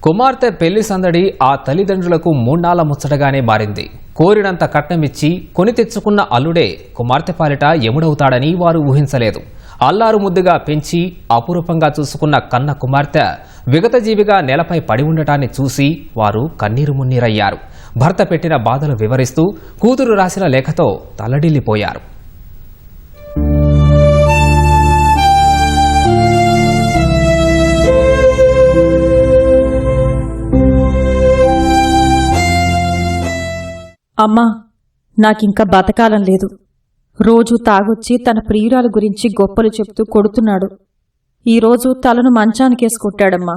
కుమార్తె పెళ్లి సందడి ఆ తల్లిదండ్రులకు మూన్నాళ్ల ముచ్చటగానే మారింది. కోరినంత కట్నమిచ్చి కొని తెచ్చుకున్న అల్లుడే కుమార్తె పాలిట ఎముడవుతాడని వారు ఊహించలేదు. అల్లారు ముద్దుగా పెంచి అపురూపంగా చూసుకున్న కన్న కుమార్తె విగతజీవిగా నేలపై పడి ఉండటాన్ని చూసి వారు కన్నీరు మున్నీరయ్యారు. భర్త పెట్టిన బాధలు వివరిస్తూ కూతురు రాసిన లేఖతో తల్లడిల్లిపోయారు. అమ్మా, నాకింక బతకాలం లేదు. రోజూ తాగొచ్చి తన ప్రియురాల గురించి గొప్పలు చెప్తూ కొడుతున్నాడు. ఈరోజు తలను మంచానికేసుకొట్టాడమ్మా.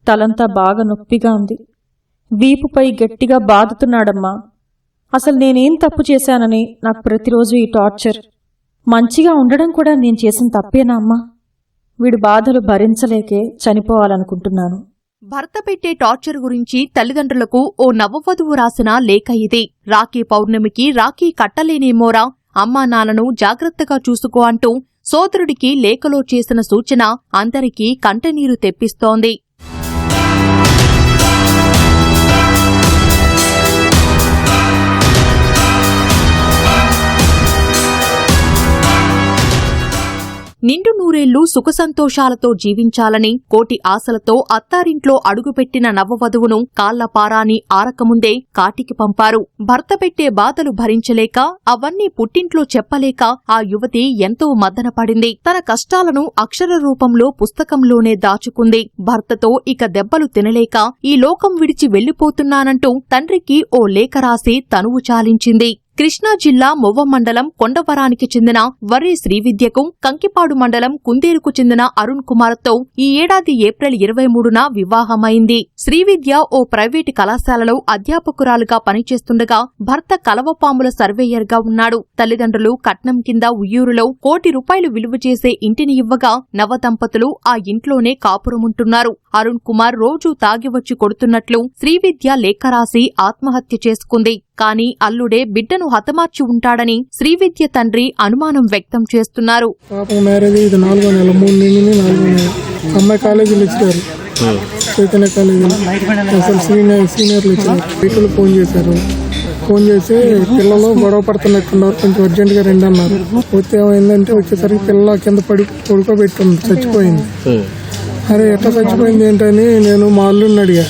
తలంతా బాగా నొప్పిగా ఉంది. వీపుపై గట్టిగా బాదుతున్నాడమ్మా. అసలు నేనేం తప్పు చేశానని నాకు ప్రతిరోజు ఈ టార్చర్. మంచిగా ఉండడం కూడా నేను చేసిన తప్పేనా అమ్మా? వీడి బాధలు భరించలేకే చనిపోవాలనుకుంటున్నాను. భర్త పెట్టే టార్చర్ గురించి తల్లిదండ్రులకు ఓ నవవధువు రాసిన లేఖ ఇది. రాఖీ పౌర్ణమికి రాఖీ కట్టలేనేమోరా, అమ్మా నాన్నను జాగ్రత్తగా చూసుకో అంటూ సోదరుడికి లేఖలో చేసిన సూచన అందరికీ కంటనీరు తెప్పిస్తోంది. నిండు నూరేళ్లు సుఖసంతోషాలతో జీవించాలని కోటి ఆశలతో అత్తారింట్లో అడుగుపెట్టిన నవవధువును కాళ్లపారాని ఆరకముందే కాటికి పంపారు. భర్త పెట్టే బాధలు భరించలేక, అవన్నీ పుట్టింట్లో చెప్పలేక ఆ యువతి ఎంతో మదనపడింది. తన కష్టాలను అక్షర రూపంలో పుస్తకంలోనే దాచుకుంది. భర్తతో ఇక దెబ్బలు తినలేక ఈ లోకం విడిచి వెళ్లిపోతున్నానంటూ తండ్రికి ఓ లేఖ రాసి తనువు చాలించింది. కృష్ణా జిల్లా మొవ్వ మండలం కొండవరానికి చెందిన వర్రి శ్రీవిద్యకు, కంకిపాడు మండలం కుందేరుకు చెందిన అరుణ్ కుమార్తో ఈ ఏడాది ఏప్రిల్ 23న వివాహమైంది. శ్రీవిద్య ఓ ప్రైవేటు కళాశాలలో అధ్యాపకురాలుగా పనిచేస్తుండగా భర్త కలవపాముల సర్వేయర్గా ఉన్నాడు. తల్లిదండ్రులు కట్నం కింద ఉయ్యూరులో ₹1 కోటి విలువ చేసే ఇంటిని ఇవ్వగా నవదంపతులు ఆ ఇంట్లోనే కాపురముంటున్నారు. అరుణ్ కుమార్ రోజూ తాగివచ్చి కొడుతున్నట్లు శ్రీవిద్య లేఖ రాసి ఆత్మహత్య చేసుకుంది. కానీ అల్లుడే బిడ్డను హతమార్చి ఉంటాడని శ్రీవిద్య తండ్రి అనుమానం వ్యక్తం చేస్తున్నారు. అమ్మాయి college lecturer, Chaitanya college senior lecturer phone చేశారు. ఫోన్ చేసి పిల్లలు గొడవ పడుతున్నట్టున్నారు, కొంచెం అర్జెంటుగా రండి అన్నారు. వస్తే ఏమైందంటే వచ్చేసరికి పిల్ల కింద పడుకోబెట్టుంది, చచ్చిపోయింది. అరే ఎట్లా చచ్చిపోయింది ఏంటని నేను మా అల్లుడిని అడిగా.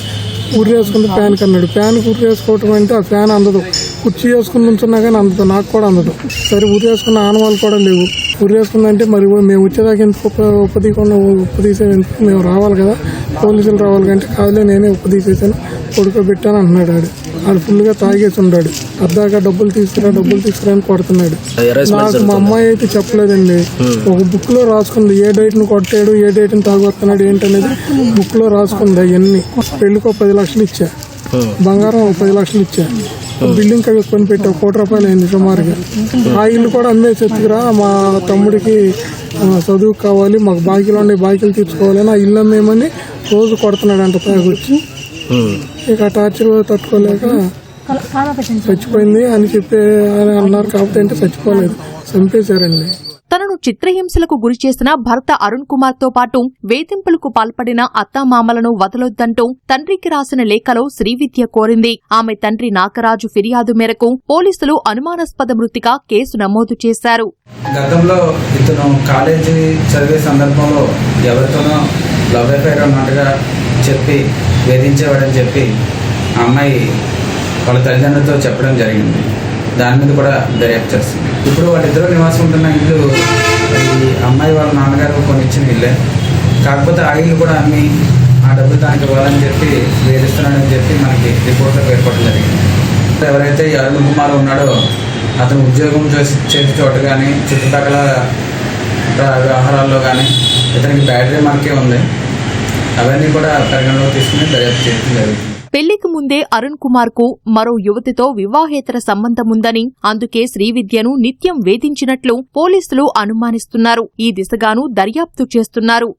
ఉరి వేసుకుంటే ఫ్యాన్కి అన్నాడు. ఫ్యాన్కి ఉరి వేసుకోవటం అంటే ఆ ఫ్యాన్ అందదు. కుర్చీ వేసుకుని ఉంచున్నా కానీ అందదు, నాకు కూడా అందదు. సరే ఉరి వేసుకున్న ఆనవాళ్ళు కూడా లేవు. ఉరి వేసుకుందంటే మరి మేము వచ్చేదాకా ఎందుకు ఉప్పదీసేది, ఎందుకు మేము రావాలి కదా, పోలీసులు రావాలి కంటే కాదులే నేనే ఉప్పదీసేసాను, పడుకోబెట్టాను అంటున్నాడు. ఆడు ఫుల్గా తాగేసి ఉన్నాడు. అద్దాక డబ్బులు తీసుకురా అని కొడుతున్నాడు. నాకు మా అమ్మాయి అయితే చెప్పలేదండి. ఒక బుక్ లో రాసుకుంది ఏ డేట్ ను కొట్టాడు, ఏ డేట్ ని తాగొస్తున్నాడు ఏంటనేది బుక్ లో రాసుకుంది. అవన్నీ పెళ్లికి 10 లక్షలు ఇచ్చా, బంగారం 10 లక్షలు ఇచ్చా, బిల్డింగ్ కవి కొని పెట్టి ₹1 కోటి అయింది సుమారుగా. ఆ ఇల్లు కూడా అమ్మేసి ఎత్తుకురా, మా తమ్ముడికి చదువుకు కావాలి, మాకు బాకీలు ఉండే బాకీలు తీర్చుకోవాలని ఆ ఇల్లు అమ్మేమని రోజు కొడుతున్నాడు అంట తాగొచ్చి. ఇక టార్చర్ తట్టుకోలేక చచ్చిపోయింది అని చెప్పి అన్నారు. కాకపోతే అంటే చచ్చిపోలేదు, చంపేశారండి. తనను చిత్రహింసలకు గురిచేసిన భర్త అరుణ్ కుమార్తో పాటు వేధింపులకు పాల్పడిన అత్తామామలను వదలొద్దంటూ తండ్రికి రాసిన లేఖలో శ్రీవిద్య కోరింది. ఆమె తండ్రి నాగరాజు ఫిర్యాదు మేరకు పోలీసులు అనుమానాస్పద మృతిగా కేసు నమోదు చేశారు. గతంలో ఇతను కాలేజీ చదివే సందర్భంలో ఎవరితోనో లవ్ అఫైర్ అన్నట్టుగా చెప్పి వేధించేవాడని చెప్పి ఆ అమ్మాయి వాళ్ళ తల్లిదండ్రులతో చెప్పడం జరిగింది. దాని మీద కూడా దర్యాప్తు చేస్తుంది. ఇప్పుడు వాళ్ళిద్దరూ నివాసం ఉంటున్న ఇల్లు ఈ అమ్మాయి వాళ్ళ నాన్నగారు కొనిచ్చిన ఇల్లే. కాకపోతే ఆ ఇల్లు కూడా అమ్మి ఆ డబ్బులు దానికి ఇవ్వాలని చెప్పి వేధిస్తున్నాడని చెప్పి మనకి రిపోర్ట్లో పేర్కొనడం జరిగింది. ఎవరైతే ఈ అరుణ్ కుమార్ ఉన్నాడో అతను ఉద్యోగం చేసే చోట కానీ చుట్టుపక్కల వ్యవహారాల్లో కానీ ఇతనికి బ్యాటరీ మార్కే ఉంది. అవన్నీ కూడా పరిగణలో తీసుకుని దర్యాప్తు చేయడం జరుగుతుంది. పెళ్లికి ముందే అరుణ్ కుమార్ కు మరో యువతితో వివాహేతర సంబంధముందని, అందుకే శ్రీవిద్యను నిత్యం వేధించినట్లు పోలీసులు అనుమానిస్తున్నారు. ఈ దిశగానూ దర్యాప్తు చేస్తున్నారు.